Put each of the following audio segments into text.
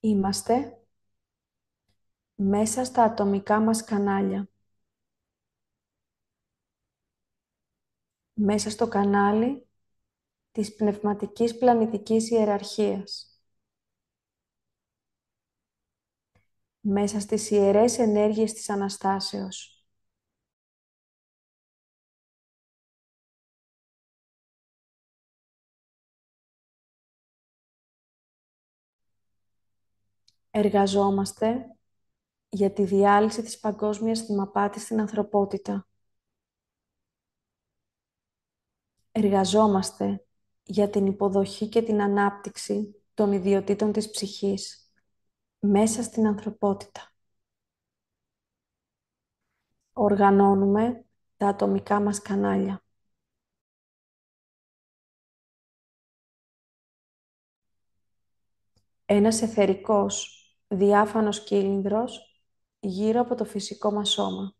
Είμαστε μέσα στα ατομικά μας κανάλια. Μέσα στο κανάλι της πνευματικής πλανητικής ιεραρχίας. Μέσα στις ιερές ενέργειες της Αναστάσεως. Εργαζόμαστε για τη διάλυση της παγκόσμιας θυμαπάτης στην ανθρωπότητα. Εργαζόμαστε για την υποδοχή και την ανάπτυξη των ιδιωτήτων της ψυχής μέσα στην ανθρωπότητα. Οργανώνουμε τα ατομικά μας κανάλια. Ένας αιθερικός, διάφανος κύλινδρος γύρω από το φυσικό μας σώμα.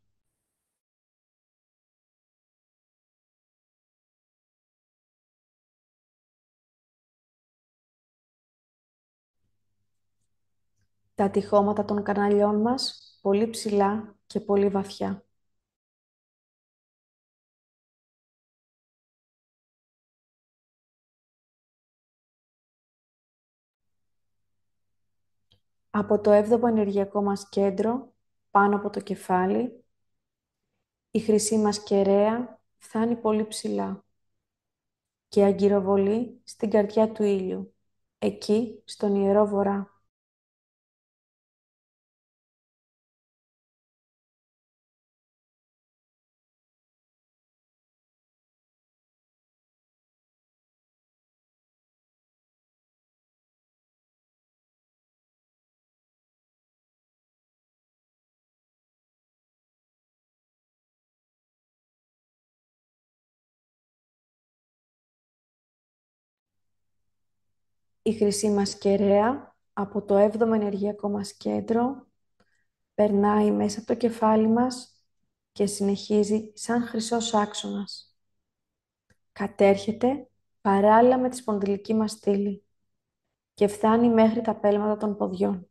Τα τυχώματα των καναλιών μας πολύ ψηλά και πολύ βαθιά. Από το 7ο ενεργειακό μας κέντρο, πάνω από το κεφάλι, η χρυσή μας κεραία φτάνει πολύ ψηλά και αγκυροβολεί στην καρδιά του ήλιου, εκεί στον Ιερό Βορρά. Η χρυσή μας κεραία από το 7ο ενεργειακό μας κέντρο περνάει μέσα από το κεφάλι μας και συνεχίζει σαν χρυσός άξονας. Κατέρχεται παράλληλα με τη σπονδυλική μας στήλη και φτάνει μέχρι τα πέλματα των ποδιών.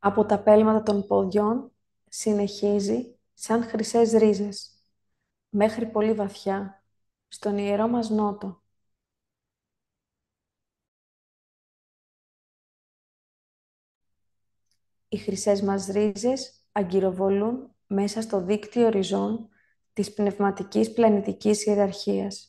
Από τα πέλματα των ποδιών συνεχίζει σαν χρυσές ρίζες, μέχρι πολύ βαθιά, στον ιερό μας νότο. Οι χρυσές μας ρίζες αγκυροβολούν μέσα στο δίκτυο ριζών της πνευματικής πλανητικής ιεραρχίας.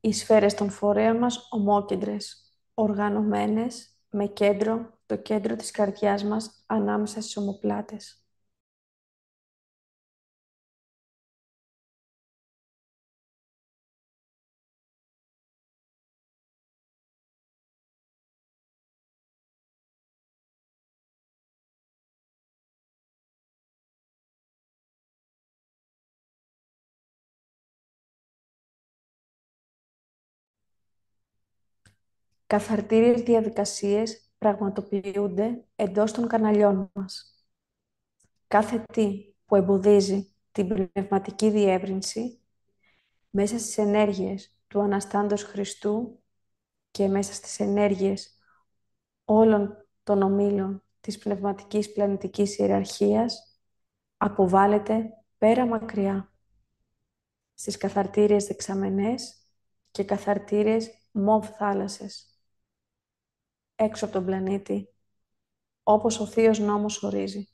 Οι σφαίρες των φορέων μας ομόκεντρες, οργανωμένες με κέντρο το κέντρο της καρδιάς μας ανάμεσα στις ομοπλάτες. Καθαρτήριες διαδικασίες πραγματοποιούνται εντός των καναλιών μας. Κάθε τι που εμποδίζει την πνευματική διεύρυνση μέσα στις ενέργειες του Αναστάντος Χριστού και μέσα στις ενέργειες όλων των ομίλων της πνευματικής πλανητικής ιεραρχίας αποβάλλεται πέρα μακριά στις καθαρτήριες δεξαμενές και καθαρτήριες μοβ θάλασσες, έξω από τον πλανήτη, όπως ο Θείος Νόμος ορίζει.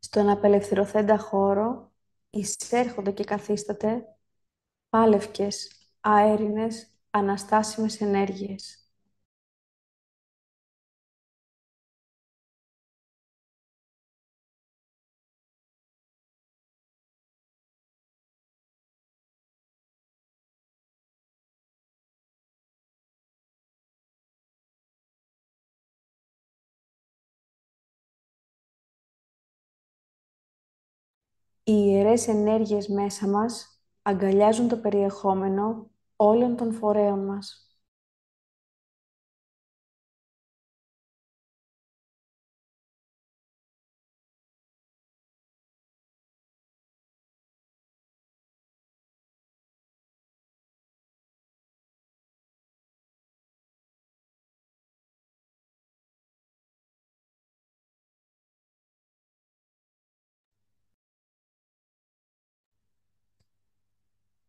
Στον απελευθερωθέντα χώρο εισέρχονται και καθίσταται πάλευκες, αέρινες, αναστάσιμες ενέργειες. Οι ιερές ενέργειες μέσα μας αγκαλιάζουν το περιεχόμενο όλων των φορέων μας.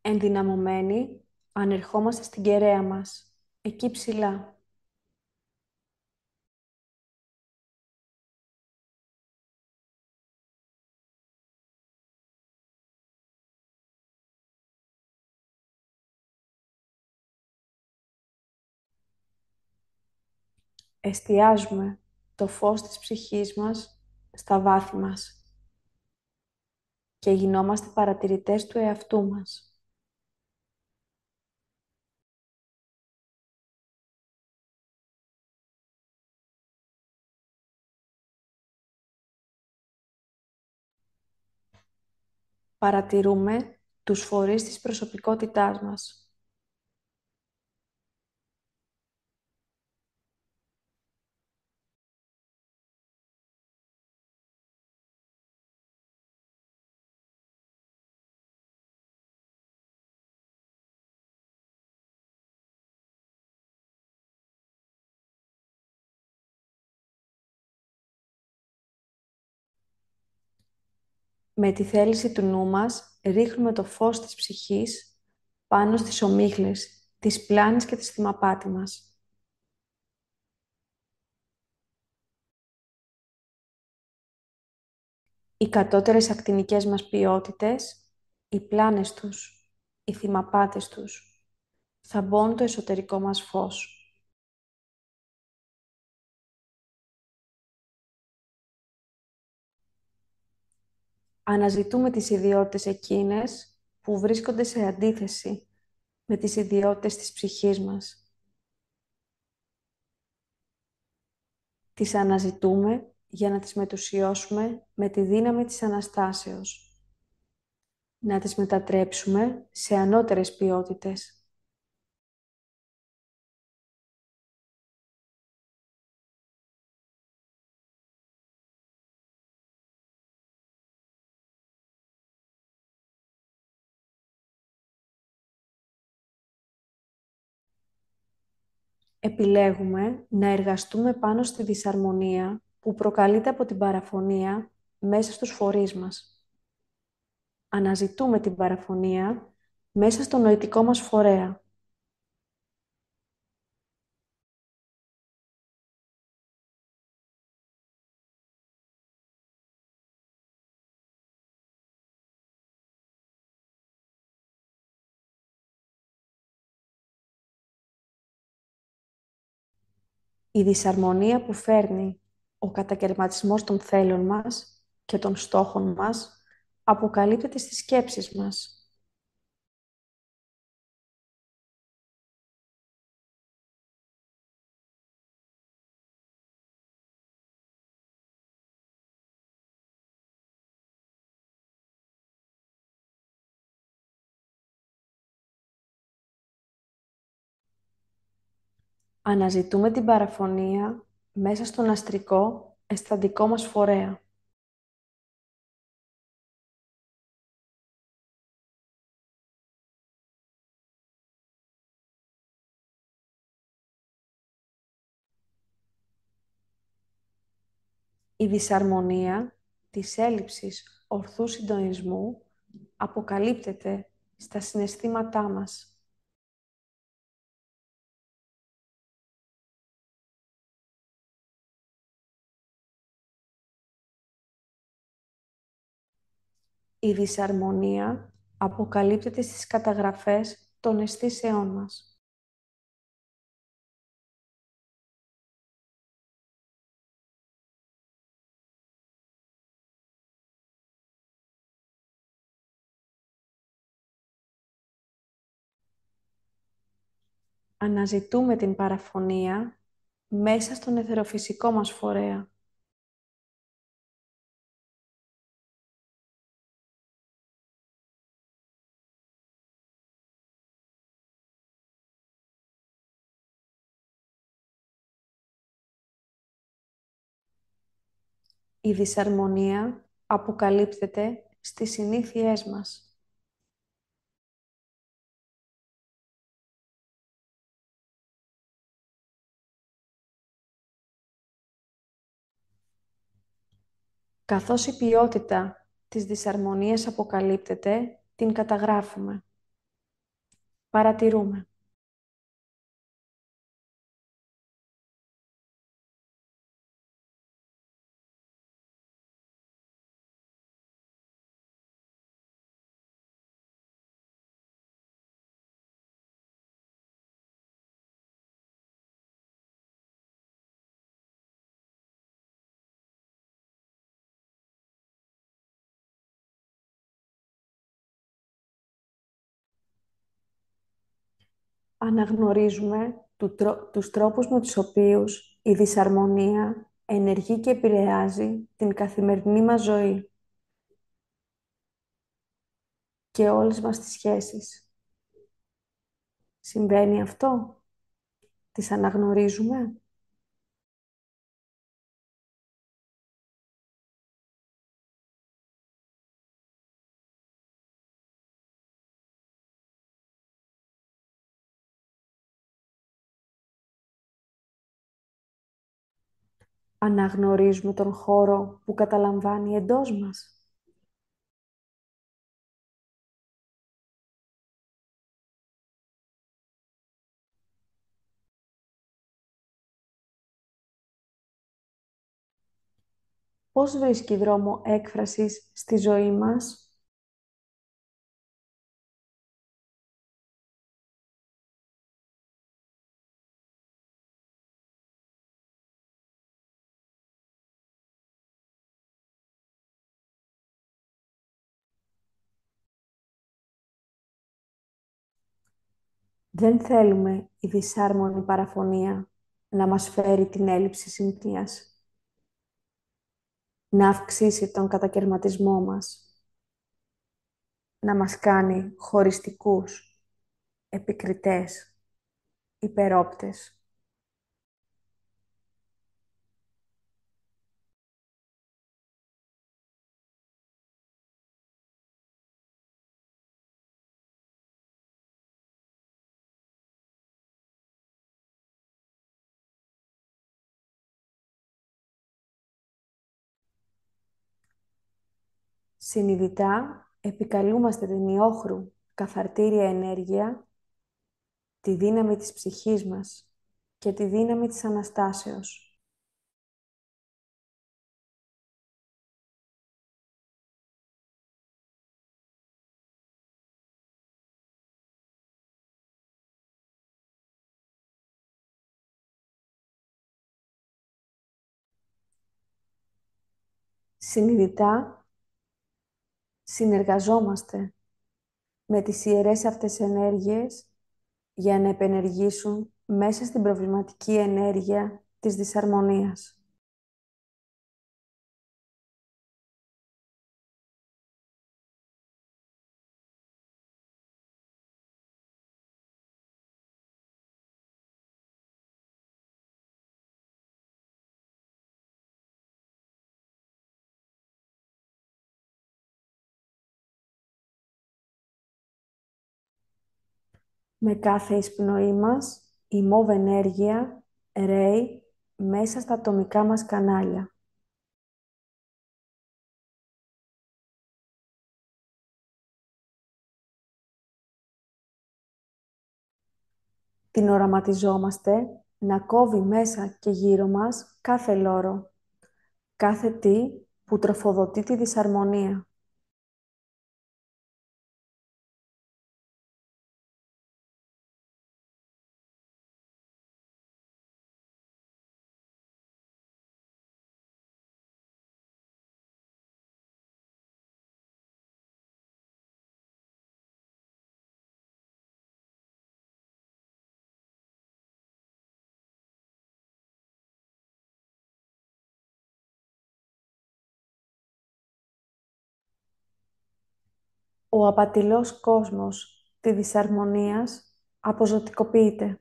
Ενδυναμωμένοι, ανερχόμαστε στην κεραία μας, εκεί ψηλά. Εστιάζουμε το φως της ψυχής μας στα βάθη μας και γινόμαστε παρατηρητές του εαυτού μας. Παρατηρούμε τους φορείς της προσωπικότητάς μας. Με τη θέληση του νου μας, ρίχνουμε το φως της ψυχής πάνω στις ομίχλες, της πλάνης και της θυμαπάτη μας. Οι κατώτερες ακτινικές μας ποιότητες, οι πλάνες τους, οι θυμαπάτες τους, θα μπουν το εσωτερικό μας φως. Αναζητούμε τις ιδιότητες εκείνες που βρίσκονται σε αντίθεση με τις ιδιότητες της ψυχής μας. Τις αναζητούμε για να τις μετουσιώσουμε με τη δύναμη της Αναστάσεως. Να τις μετατρέψουμε σε ανώτερες ποιότητες. Επιλέγουμε να εργαστούμε πάνω στη δυσαρμονία που προκαλείται από την παραφωνία μέσα στους φορείς μας. Αναζητούμε την παραφωνία μέσα στο νοητικό μας φορέα. Η δυσαρμονία που φέρνει ο κατακαιρματισμός των θέλων μας και των στόχων μας αποκαλύπτεται στις σκέψεις μας. Αναζητούμε την παραφωνία μέσα στον αστρικό, αισθαντικό μας φορέα. Η δυσαρμονία της έλλειψης ορθού συντονισμού αποκαλύπτεται στα συναισθήματά μας. Η δυσαρμονία αποκαλύπτεται στις καταγραφές των αισθήσεών μας. Αναζητούμε την παραφωνία μέσα στον εθεροφυσικό μας φορέα. Η δυσαρμονία αποκαλύπτεται στις συνήθειές μας. Καθώς η ποιότητα της δυσαρμονίας αποκαλύπτεται, την καταγράφουμε. Παρατηρούμε. Αναγνωρίζουμε τους τρόπους με τους οποίους η δυσαρμονία ενεργεί και επηρεάζει την καθημερινή μας ζωή και όλες μας τις σχέσεις. Συμβαίνει αυτό? Τις αναγνωρίζουμε? Αναγνωρίζουμε τον χώρο που καταλαμβάνει εντός μας? Πώς βρίσκει δρόμο έκφρασης στη ζωή μας? Δεν θέλουμε η δυσάρμονη παραφωνία να μας φέρει την έλλειψη συμπνίας, να αυξήσει τον κατακερματισμό μας, να μας κάνει χωριστικούς, επικριτές, υπερόπτες. Συνειδητά επικαλούμαστε την ιόχρου καθαρτήρια ενέργεια, τη δύναμη της ψυχής μας και τη δύναμη της Αναστάσεως. Συνειδητά συνεργαζόμαστε με τις ιερές αυτές ενέργειες για να επενεργήσουν μέσα στην προβληματική ενέργεια της δυσαρμονίας. Με κάθε εισπνοή μας, η μόβ ενέργεια ρέει μέσα στα ατομικά μας κανάλια. Την οραματιζόμαστε να κόβει μέσα και γύρω μας κάθε λόρο, κάθε τι που τροφοδοτεί τη δυσαρμονία. Ο απατηλός κόσμος της δυσαρμονίας αποζωτικοποιείται.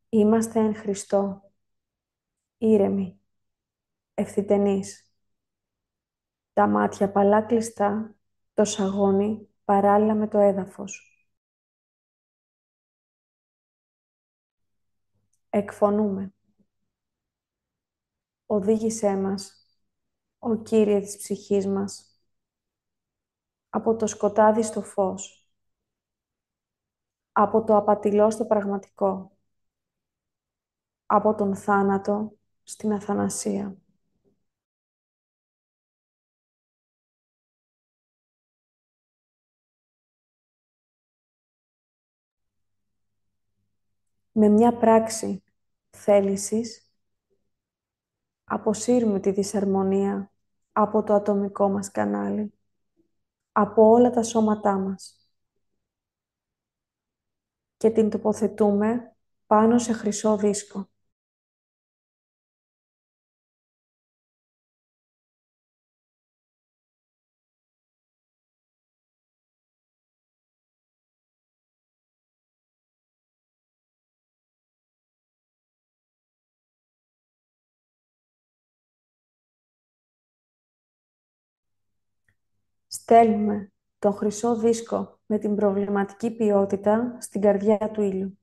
Είμαστε εν Χριστώ, ήρεμοι, ευθυτενείς. Τα μάτια παλά κλειστά, το σαγόνι παράλληλα με το έδαφος. Εκφωνούμε. Οδήγησέ μας, ο Κύριε της ψυχής μας, από το σκοτάδι στο φως, από το απατηλό στο πραγματικό, από τον θάνατο στην αθανασία. Με μια πράξη θέλησης, αποσύρουμε τη δυσαρμονία από το ατομικό μας κανάλι, από όλα τα σώματά μας και την τοποθετούμε πάνω σε χρυσό δίσκο. Στέλνουμε τον χρυσό δίσκο με την προβληματική ποιότητα στην καρδιά του ήλιου.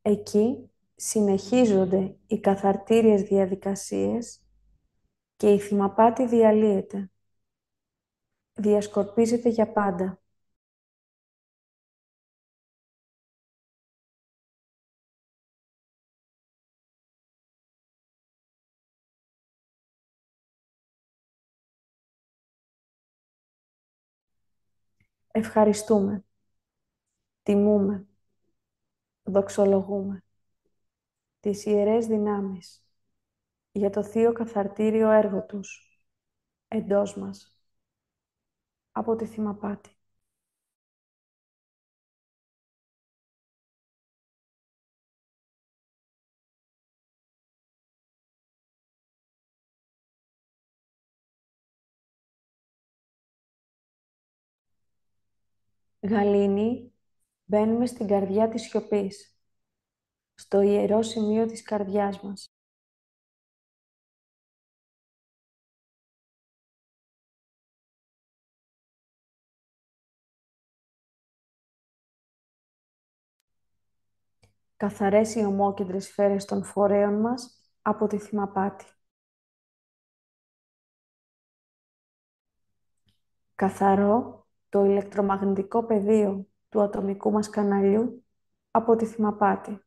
Εκεί συνεχίζονται οι καθαρτήριες διαδικασίες και η θυμαπάτη διαλύεται. Διασκορπίζεται για πάντα. Ευχαριστούμε. Τιμούμε. Δοξολογούμε τις ιερές δυνάμεις για το θείο καθαρτήριο έργο τους εντός μας από τη θυμαπάτη. Γαλήνη, μπαίνουμε στην καρδιά της σιωπής, στο ιερό σημείο της καρδιάς μας. Καθαρές οι ομόκεντρες σφαίρες των φορέων μας από τη θυμαπάτη. Καθαρό το ηλεκτρομαγνητικό πεδίο του ατομικού μας καναλιού από τη θυμαπάτη.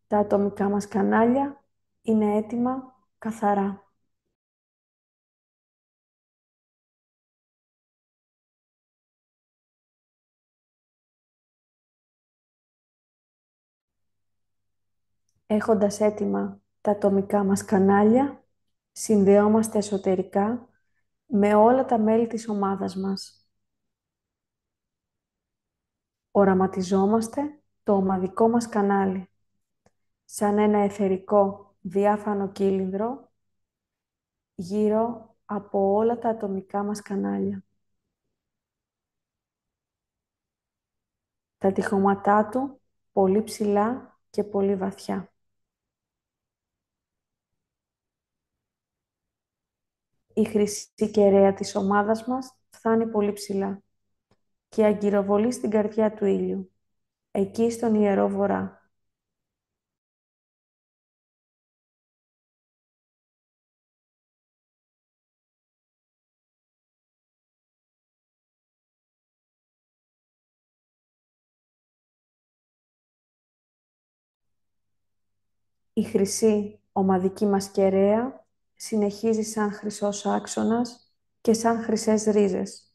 Τα ατομικά μας κανάλια είναι έτοιμα, καθαρά. Έχοντας έτοιμα τα ατομικά μας κανάλια, συνδεόμαστε εσωτερικά με όλα τα μέλη της ομάδας μας. Οραματιζόμαστε το ομαδικό μας κανάλι, σαν ένα αιθερικό διάφανο κύλινδρο γύρω από όλα τα ατομικά μας κανάλια. Τα τυχώματά του πολύ ψηλά και πολύ βαθιά. Η χρυσή κεραία της ομάδας μας φθάνει πολύ ψηλά και αγκυροβολεί στην καρδιά του ήλιου, εκεί στον Ιερό Βορρά. Η χρυσή ομαδική μας κεραία συνεχίζει σαν χρυσός άξονας και σαν χρυσές ρίζες,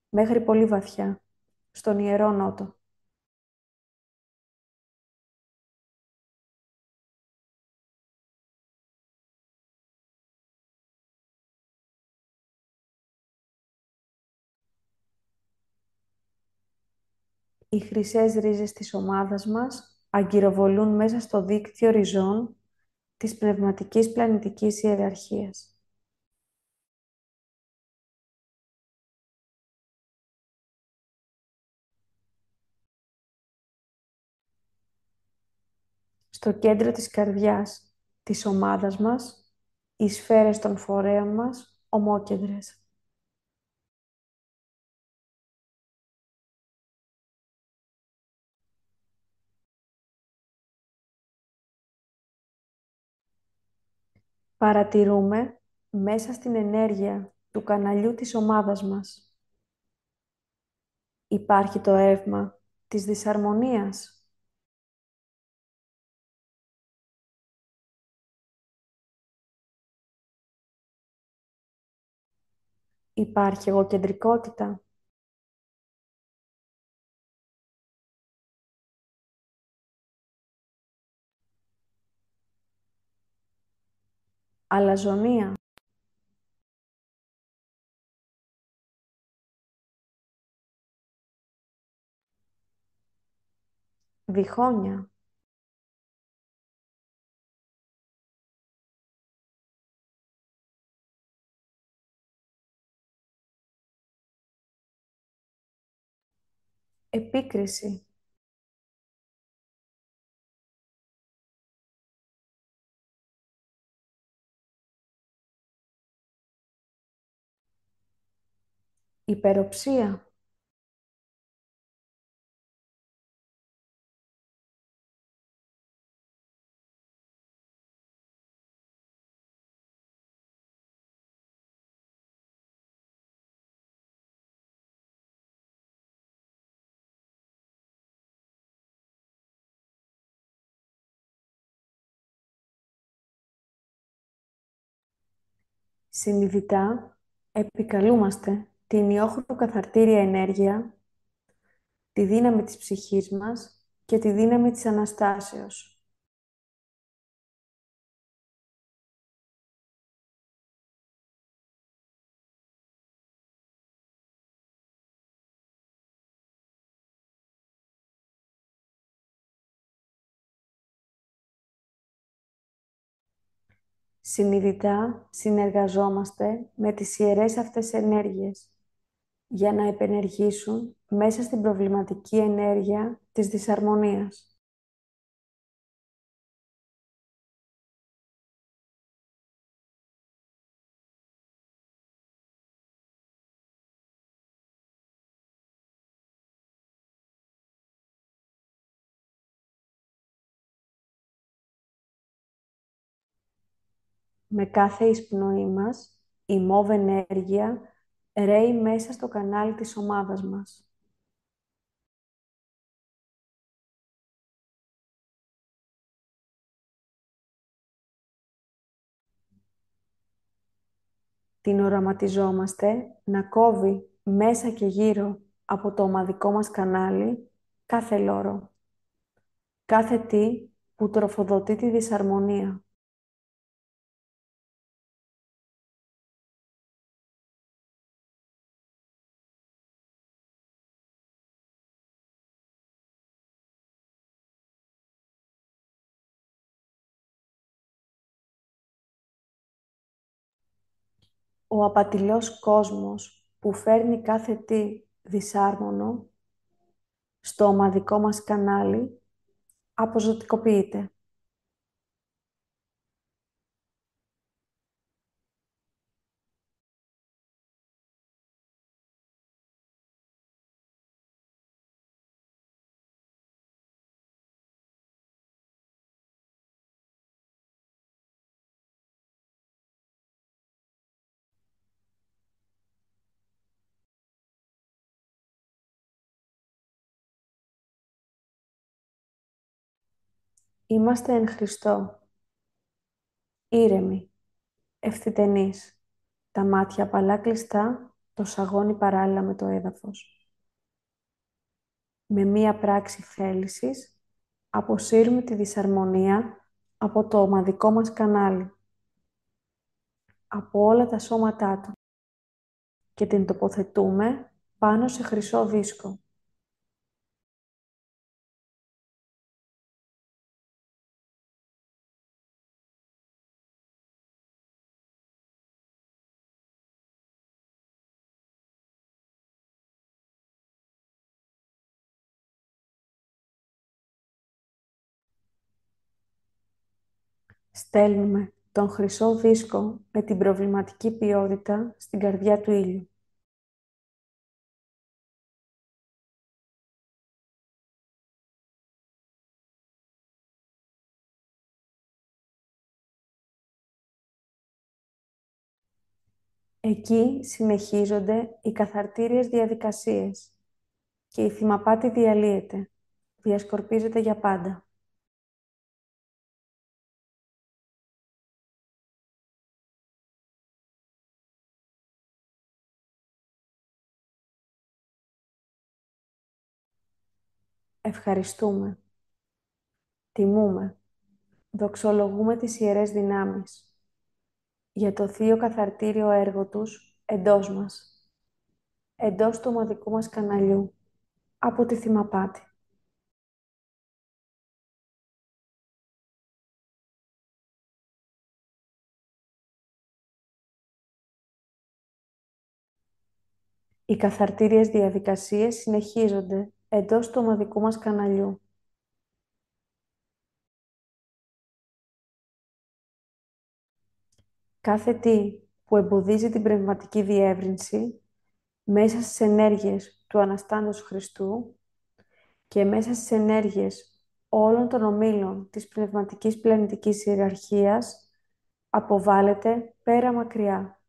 μέχρι πολύ βαθιά, στον Ιερό Νότο. Οι χρυσές ρίζες της ομάδας μας αγκυροβολούν μέσα στο δίκτυο ριζών της πνευματικής πλανητικής ιεραρχίας. Στο κέντρο της καρδιάς της ομάδας μας, οι σφαίρες των φορέων μας ομόκεντρες. Παρατηρούμε μέσα στην ενέργεια του καναλιού της ομάδας μας. Υπάρχει το εύμα της δυσαρμονίας. Υπάρχει εγωκεντρικότητα. Αλαζονία. Διχόνια. Επίκριση. Υπεροψία. Συνειδητά επικαλούμαστε την ιόχρου καθαρτήρια ενέργεια, τη δύναμη της ψυχής μας και τη δύναμη της Αναστάσεως. Συνειδητά συνεργαζόμαστε με τις ιερές αυτές ενέργειες για να επενεργήσουν μέσα στην προβληματική ενέργεια της δυσαρμονίας. Με κάθε εισπνοή μας, η μόβ ενέργεια ρέει μέσα στο κανάλι της ομάδας μας. Την οραματιζόμαστε να κόβει μέσα και γύρω από το ομαδικό μας κανάλι κάθε λόρο, κάθε τι που τροφοδοτεί τη δυσαρμονία. Ο απατηλός κόσμος που φέρνει κάθε τι δυσάρμονο στο ομαδικό μας κανάλι αποζωτικοποιείται. Είμαστε εν Χριστώ, ήρεμοι, ευθυτενείς, τα μάτια απαλά κλειστά, το σαγόνι παράλληλα με το έδαφος. Με μία πράξη θέλησης, αποσύρουμε τη δυσαρμονία από το ομαδικό μας κανάλι, από όλα τα σώματά του και την τοποθετούμε πάνω σε χρυσό δίσκο. Στέλνουμε τον χρυσό δίσκο με την προβληματική ποιότητα στην καρδιά του ήλιου. Εκεί συνεχίζονται οι καθαρτήριες διαδικασίες και η θυμαπάτη διαλύεται, διασκορπίζεται για πάντα. Ευχαριστούμε, τιμούμε, δοξολογούμε τις ιερές δυνάμεις για το θείο καθαρτήριο έργο τους εντός μας, εντός του ομαδικού μας καναλιού, από τη θυμαπάτη. Οι καθαρτήριες διαδικασίες συνεχίζονται εντός του ομαδικού μας καναλιού. Κάθε τι που εμποδίζει την πνευματική διεύρυνση μέσα στις ενέργειες του Αναστάντος Χριστού και μέσα στις ενέργειες όλων των ομίλων της πνευματικής πλανητικής ιεραρχίας αποβάλλεται πέρα μακριά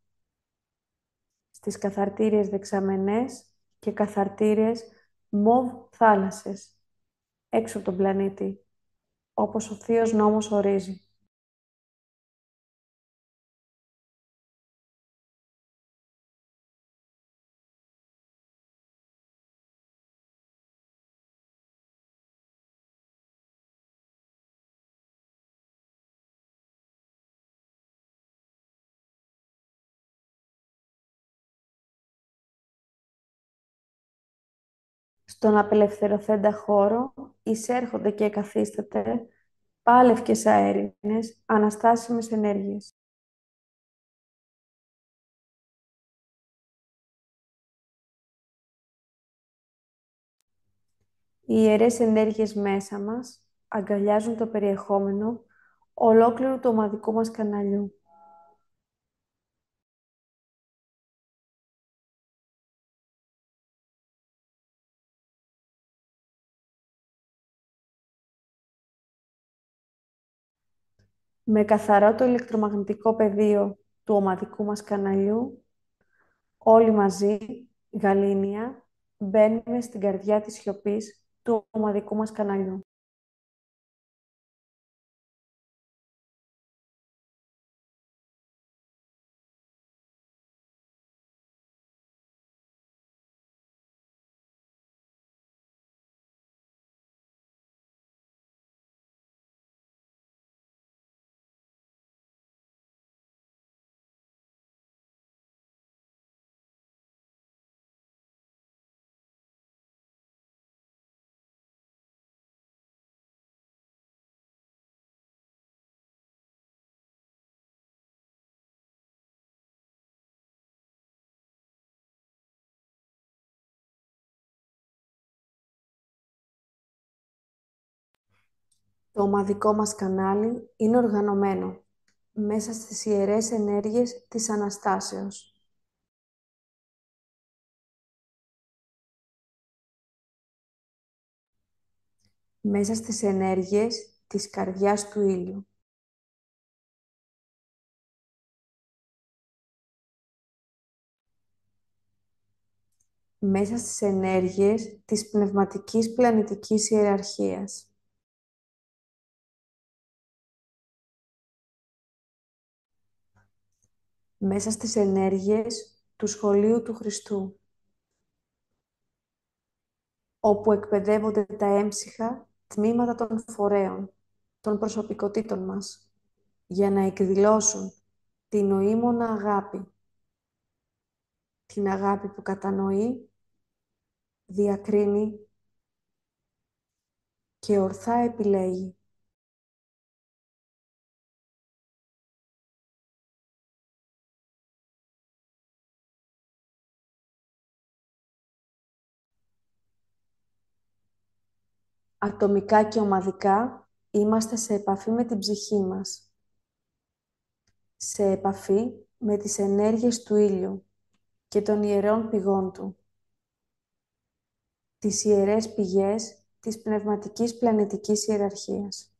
στις καθαρτήριες δεξαμενές και καθαρτήριες μοβ θάλασσες έξω από τον πλανήτη, όπως ο Θείος Νόμος ορίζει. Στον απελευθερωθέντα χώρο εισέρχονται και εκαθίσταται πάλευκες αέρινες αναστάσιμες ενέργειες. Οι ιερές ενέργειες μέσα μας αγκαλιάζουν το περιεχόμενο ολόκληρου του ομαδικού μας καναλιού. Με καθαρό το ηλεκτρομαγνητικό πεδίο του ομαδικού μας καναλιού, όλοι μαζί, γαλήνια, μπαίνουμε στην καρδιά της σιωπής του ομαδικού μας καναλιού. Το ομαδικό μας κανάλι είναι οργανωμένο μέσα στις ιερές ενέργειες της Αναστάσεως. Μέσα στις ενέργειες της καρδιάς του ήλιου. Μέσα στις ενέργειες της πνευματικής πλανητικής ιεραρχίας. Μέσα στις ενέργειες του σχολείου του Χριστού, όπου εκπαιδεύονται τα έμψυχα τμήματα των φορέων, των προσωπικότητων μας, για να εκδηλώσουν την νοήμωνα αγάπη, την αγάπη που κατανοεί, διακρίνει και ορθά επιλέγει. Ατομικά και ομαδικά είμαστε σε επαφή με την ψυχή μας σε επαφή με τις ενέργειες του ήλιου και των ιερών πηγών του, τις ιερές πηγές της πνευματικής πλανητικής ιεραρχίας.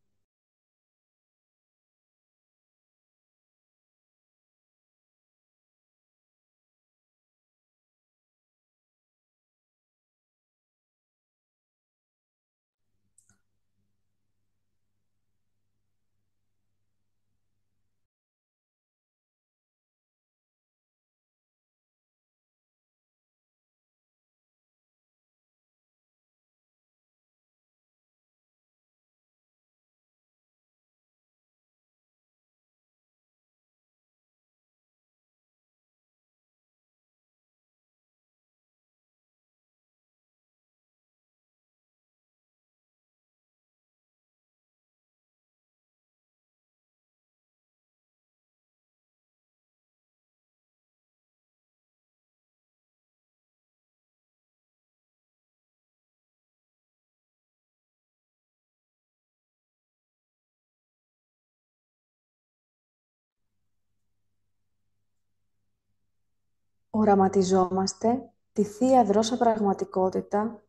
Οραματιζόμαστε τη Θεία Δρώσα Πραγματικότητα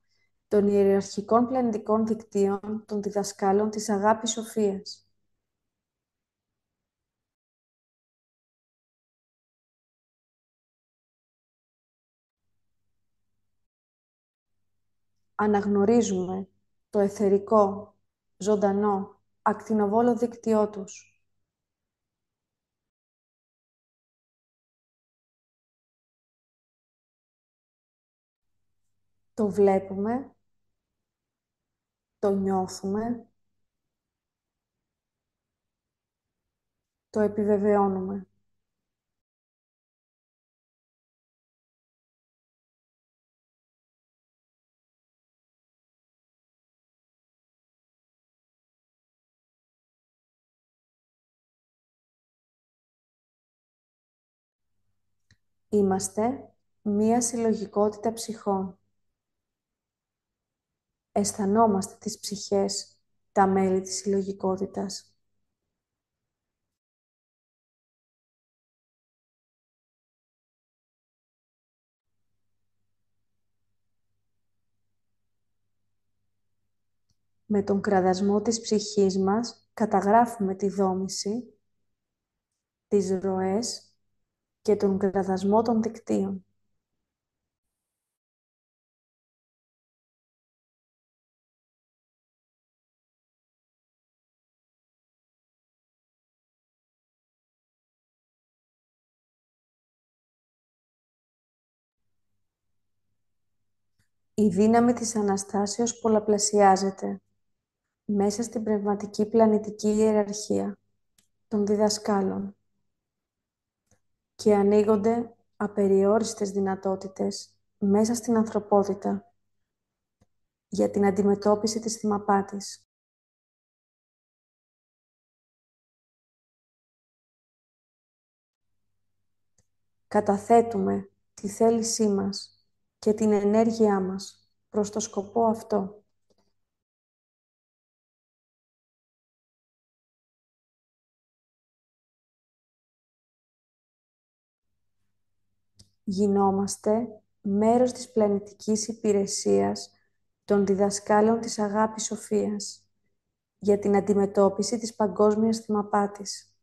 των ιεραρχικών πλανητικών δικτύων των διδασκάλων της Αγάπης Σοφίας. Αναγνωρίζουμε το αιθερικό, ζωντανό, ακτινοβόλο δίκτυό τους. Το βλέπουμε, το νιώθουμε, το επιβεβαιώνουμε. Είμαστε μία συλλογικότητα ψυχών. Αισθανόμαστε τις ψυχές, τα μέλη της συλλογικότητας. Με τον κραδασμό της ψυχής μας καταγράφουμε τη δόμηση, τις ροές και τον κραδασμό των δικτύων. Η δύναμη της Αναστάσεως πολλαπλασιάζεται μέσα στην πνευματική πλανητική ιεραρχία των διδασκάλων και ανοίγονται απεριόριστες δυνατότητες μέσα στην ανθρωπότητα για την αντιμετώπιση της θυμαπάτης. Καταθέτουμε τη θέλησή μας και την ενέργειά μας προς το σκοπό αυτό. Γινόμαστε μέρος της πλανητικής υπηρεσίας των διδασκάλων της Αγάπης Σοφίας για την αντιμετώπιση της παγκόσμιας θυμαπάτης.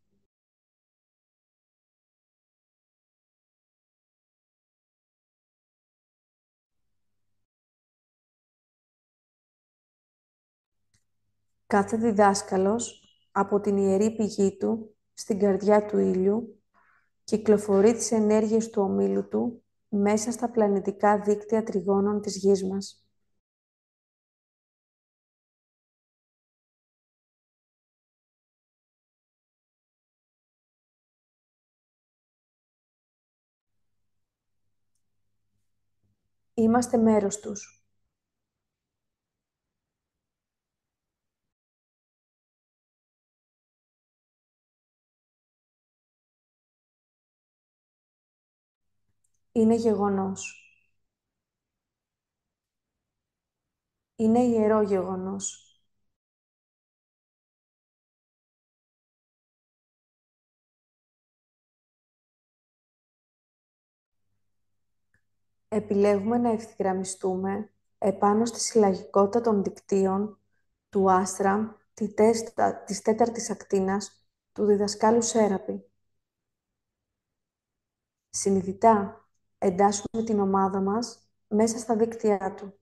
Κάθε διδάσκαλος, από την ιερή πηγή του, στην καρδιά του ήλιου, κυκλοφορεί τις ενέργειες του ομίλου του μέσα στα πλανητικά δίκτυα τριγώνων της γης μας. Είμαστε μέρος τους. Είναι γεγονός. Είναι ιερό γεγονός. Επιλέγουμε να ευθυγραμμιστούμε επάνω στη συλλαγικότητα των δικτύων του Άστραμ της τέταρτης ακτίνας του διδασκάλου Σέραπη. Συνειδητά εντάσσουμε την ομάδα μας μέσα στα δίκτυά του.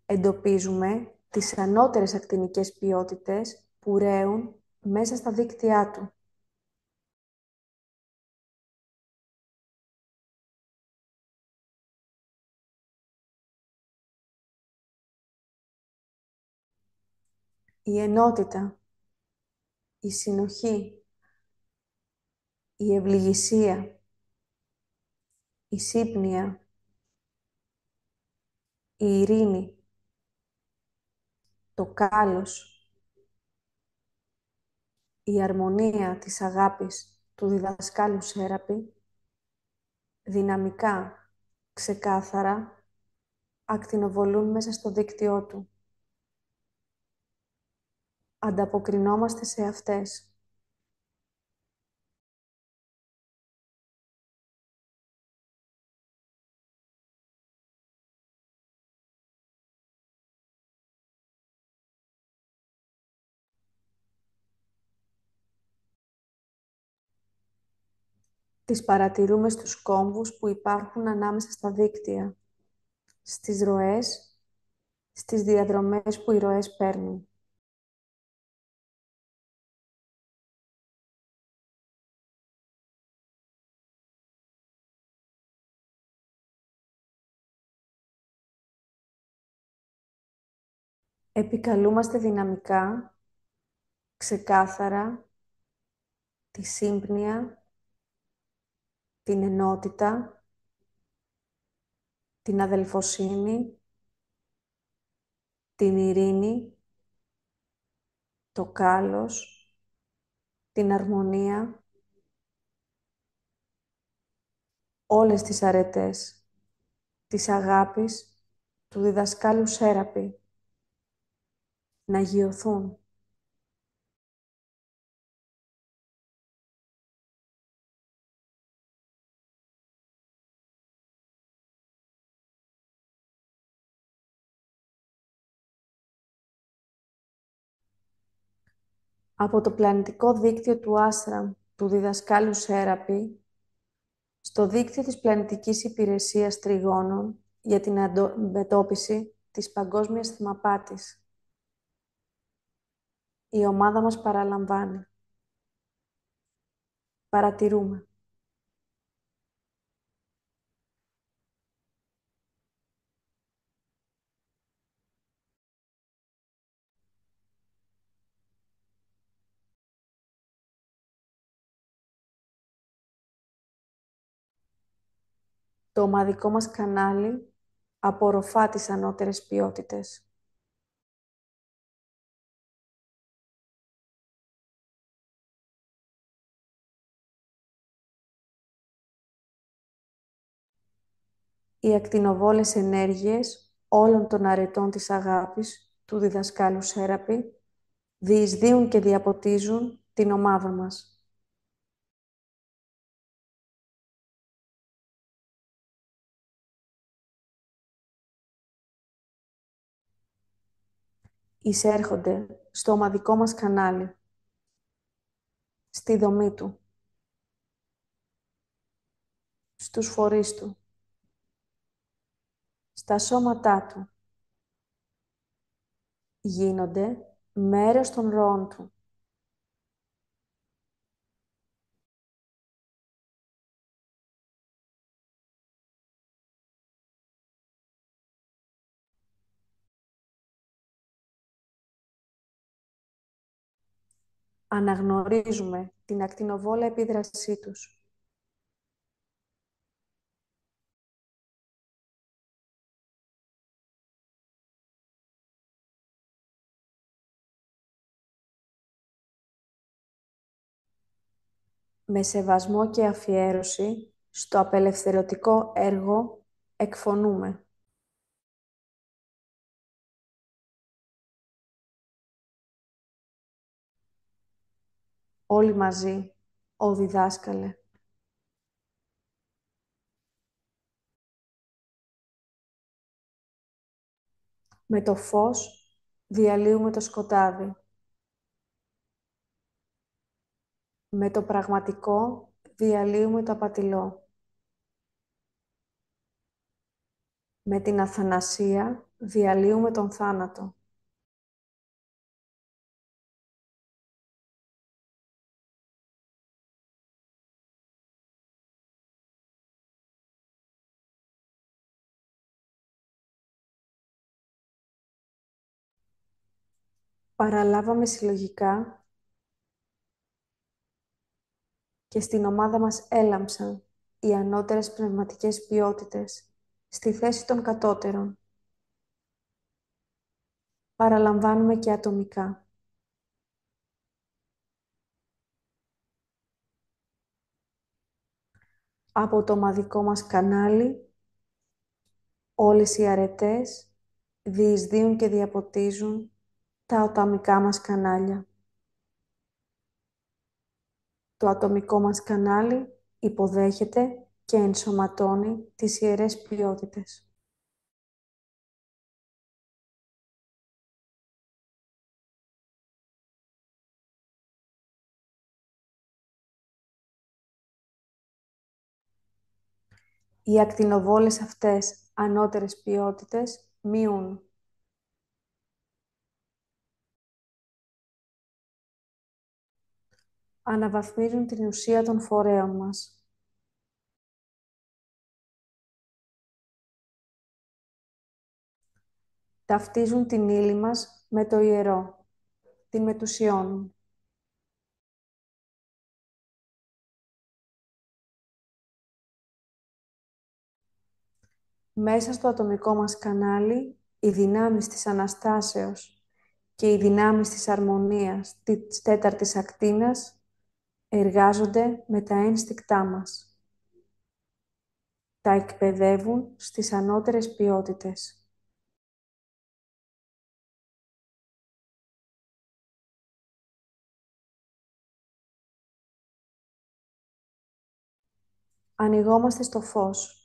Εντοπίζουμε τις ανώτερες ακτινικές ποιότητες που ρέουν μέσα στα δίκτυά του. Η ενότητα, η συνοχή, η ευληγησία, η σύμπνοια, η ειρήνη, το κάλος, η αρμονία της αγάπης του διδασκάλου Σέραπη, δυναμικά, ξεκάθαρα, ακτινοβολούν μέσα στο δίκτυό του. Ανταποκρινόμαστε σε αυτές. Τις παρατηρούμε στους κόμβους που υπάρχουν ανάμεσα στα δίκτυα, στις ροές, στις διαδρομές που οι ροές παίρνουν. Επικαλούμαστε δυναμικά, ξεκάθαρα, τη σύμπνοια, την ενότητα, την αδελφοσύνη, την ειρήνη, το κάλος, την αρμονία, όλες τις αρετές της αγάπης του διδασκάλου Σέραπη να γιωθούν. Από το πλανητικό δίκτυο του Άστραμ του διδασκάλου Σέραπη στο δίκτυο της Πλανητικής Υπηρεσίας Τριγώνων για την αντιμετώπιση της παγκόσμιας θυμαπάτης. Η ομάδα μας παραλαμβάνει. Παρατηρούμε. Το ομαδικό μας κανάλι απορροφά τις ανώτερες ποιότητες. Οι ακτινοβόλες ενέργειες όλων των αρετών της αγάπης του διδασκάλου Σέραπη διεισδύουν και διαποτίζουν την ομάδα μας. Εισέρχονται στο ομαδικό μας κανάλι, στη δομή του, στους φορείς του, στα σώματά του. Γίνονται μέρος των ροών του. Αναγνωρίζουμε την ακτινοβόλα επίδρασή τους. Με σεβασμό και αφιέρωση στο απελευθερωτικό έργο εκφωνούμε. όλοι μαζί, ο διδάσκαλε. Με το φως διαλύουμε το σκοτάδι. Με το πραγματικό διαλύουμε το απατηλό. Με την αθανασία διαλύουμε τον θάνατο. Παραλάβαμε συλλογικά και στην ομάδα μας έλαμψαν οι ανώτερες πνευματικές ποιότητες στη θέση των κατώτερων. Παραλαμβάνουμε και ατομικά. Από το ομαδικό μας κανάλι, όλες οι αρετές διεισδύουν και διαποτίζουν τα ατομικά μας κανάλια. Το ατομικό μας κανάλι υποδέχεται και ενσωματώνει τις ιερές ποιότητες. Οι ακτινοβόλες αυτές ανώτερες ποιότητες μειούν. Αναβαθμίζουν την ουσία των φορέων μας. Ταυτίζουν την ύλη μας με το ιερό. Την μετουσιώνουν. Μέσα στο ατομικό μας κανάλι, οι δυνάμεις της Αναστάσεως και οι δυνάμεις της αρμονίας της τέταρτης ακτίνας εργάζονται με τα ένστικτά μας. Τα εκπαιδεύουν στις ανώτερες ποιότητες. Ανοιγόμαστε στο φως.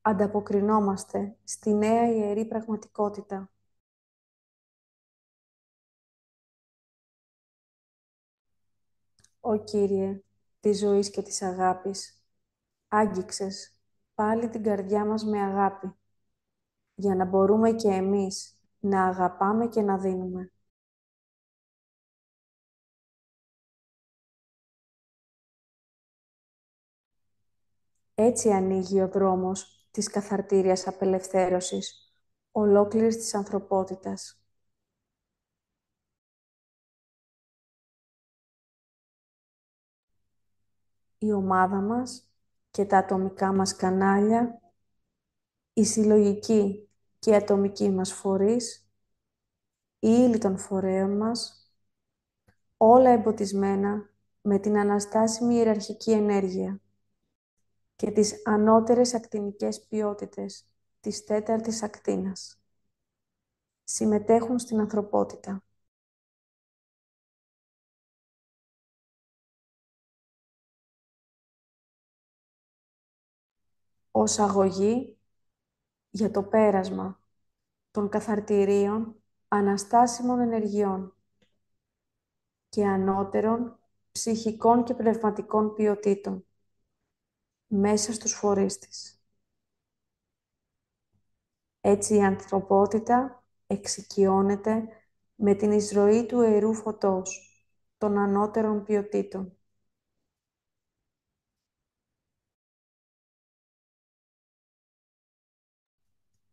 Ανταποκρινόμαστε στη νέα ιερή πραγματικότητα. Ω Κύριε, της ζωής και της αγάπης, άγγιξες πάλι την καρδιά μας με αγάπη, για να μπορούμε και εμείς να αγαπάμε και να δίνουμε. Έτσι ανοίγει ο δρόμος της καθαρτήριας απελευθέρωσης ολόκληρης της ανθρωπότητας. Η ομάδα μας και τα ατομικά μας κανάλια, η συλλογική και η ατομική μας φορείς, η ύλη των φορέων μας, όλα εμποτισμένα με την αναστάσιμη ιεραρχική ενέργεια και τις ανώτερες ακτινικές ποιότητες της τέταρτης ακτίνας. Συμμετέχουν στην ανθρωπότητα. Ως αγωγή για το πέρασμα των καθαρτηρίων αναστάσιμων ενεργειών και ανώτερων ψυχικών και πνευματικών ποιοτήτων μέσα στους φορείς της. Έτσι η ανθρωπότητα εξοικειώνεται με την εισρωή του ιερού φωτός των ανώτερων ποιοτήτων.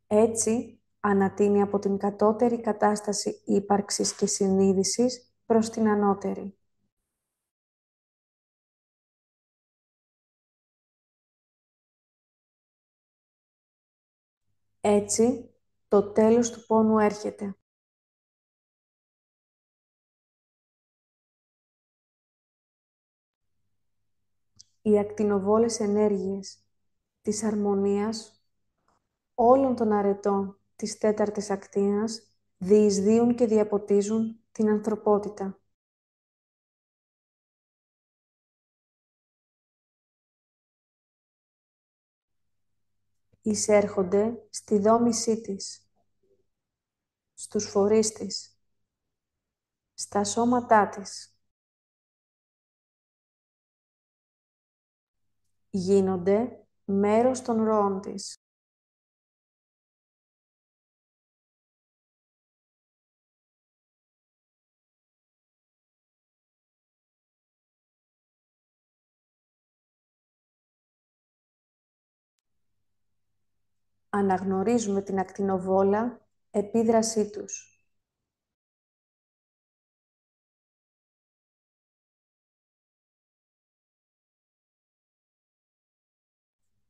Έτσι ανατείνει από την κατώτερη κατάσταση ύπαρξης και συνείδησης προς την ανώτερη. Έτσι, το τέλος του πόνου έρχεται. Οι ακτινοβόλες ενέργειες της αρμονίας όλων των αρετών της τέταρτης ακτίνας διεισδύουν και διαποτίζουν την ανθρωπότητα. Εισέρχονται στη δόμησή της, στους φορείς της, στα σώματά της. Γίνονται μέρος των ροών της. Αναγνωρίζουμε την ακτινοβόλα επίδρασή τους.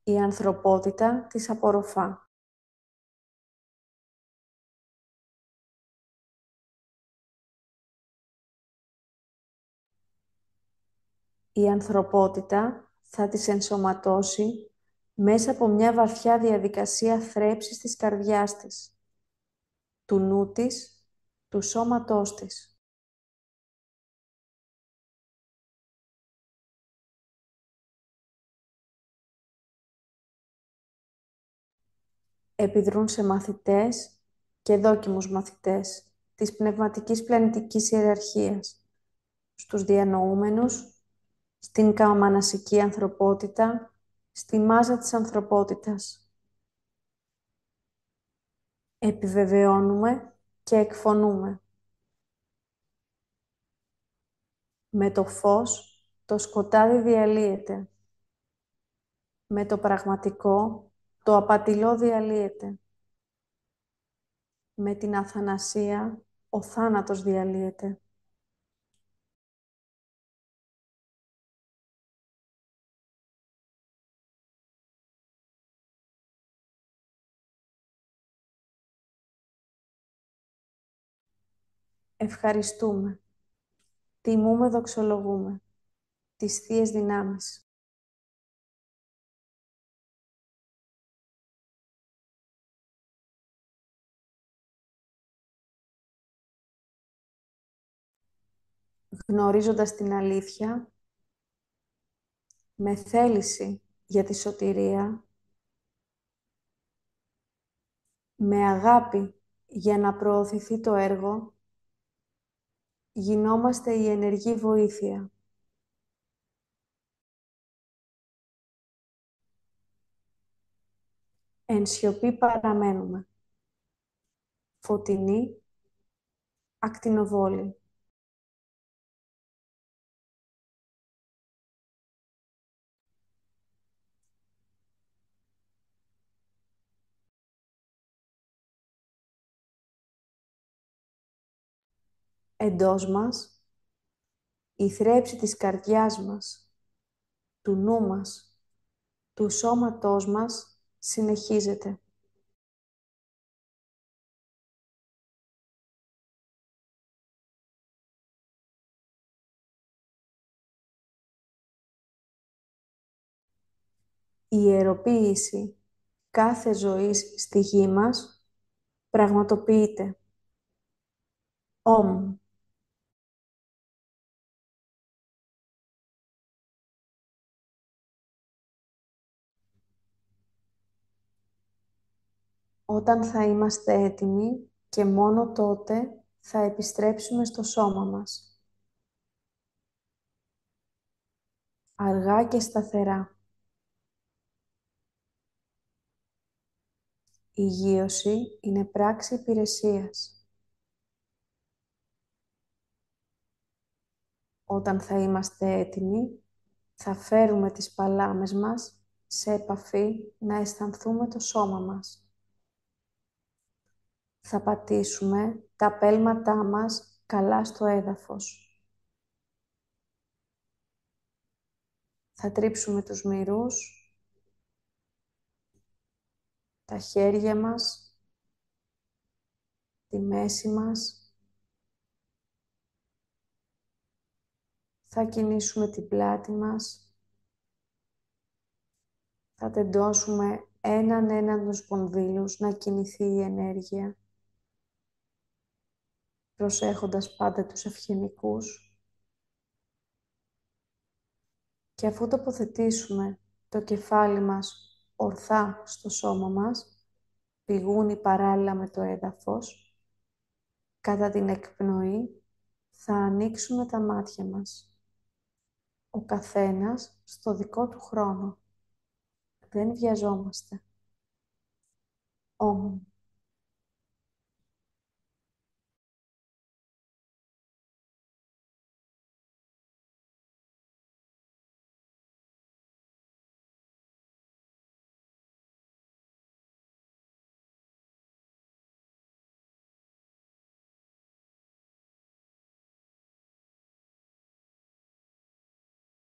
Η ανθρωπότητα τις απορροφά. Η ανθρωπότητα θα τις ενσωματώσει μέσα από μια βαθιά διαδικασία θρέψης της καρδιάς της, του νου της, του σώματός της. Επιδρούν σε μαθητές και δόκιμους μαθητές της πνευματικής πλανητικής ιεραρχίας, στους διανοούμενους, στην καομανασική ανθρωπότητα, στη μάζα της ανθρωπότητας. Επιβεβαιώνουμε και εκφωνούμε. Με το φως το σκοτάδι διαλύεται. Με το πραγματικό το απατηλό διαλύεται. Με την αθανασία ο θάνατος διαλύεται. Ευχαριστούμε. Τιμούμε, δοξολογούμε τις θείες δυνάμεις. Γνωρίζοντας την αλήθεια, με θέληση για τη σωτηρία, με αγάπη για να προωθηθεί το έργο, γινόμαστε η ενεργή βοήθεια. Εν σιωπή παραμένουμε. Φωτεινή, ακτινοβόλη. Εντός μας, η θρέψη της καρδιάς μας, του νου μας, του σώματός μας συνεχίζεται. Η ιεροποίηση κάθε ζωής στη γη μας πραγματοποιείται. Ομ. Όταν θα είμαστε έτοιμοι και μόνο τότε θα επιστρέψουμε στο σώμα μας. Αργά και σταθερά. Η γείωση είναι πράξη υπηρεσίας. Όταν θα είμαστε έτοιμοι, θα φέρουμε τις παλάμες μας σε επαφή να αισθανθούμε το σώμα μας. Θα πατήσουμε τα πέλματά μας καλά στο έδαφος. Θα τρίψουμε τους μυρούς, τα χέρια μας, τη μέση μας. Θα κινήσουμε την πλάτη μας. Θα τεντώσουμε έναν τους σπονδύλους να κινηθεί η ενέργεια, προσέχοντας πάντα τους ευγενικούς. Και αφού τοποθετήσουμε το κεφάλι μας ορθά στο σώμα μας, πηγούνι παράλληλα με το έδαφος, κατά την εκπνοή θα ανοίξουμε τα μάτια μας. Ο καθένας στο δικό του χρόνο. Δεν βιαζόμαστε. Όμω.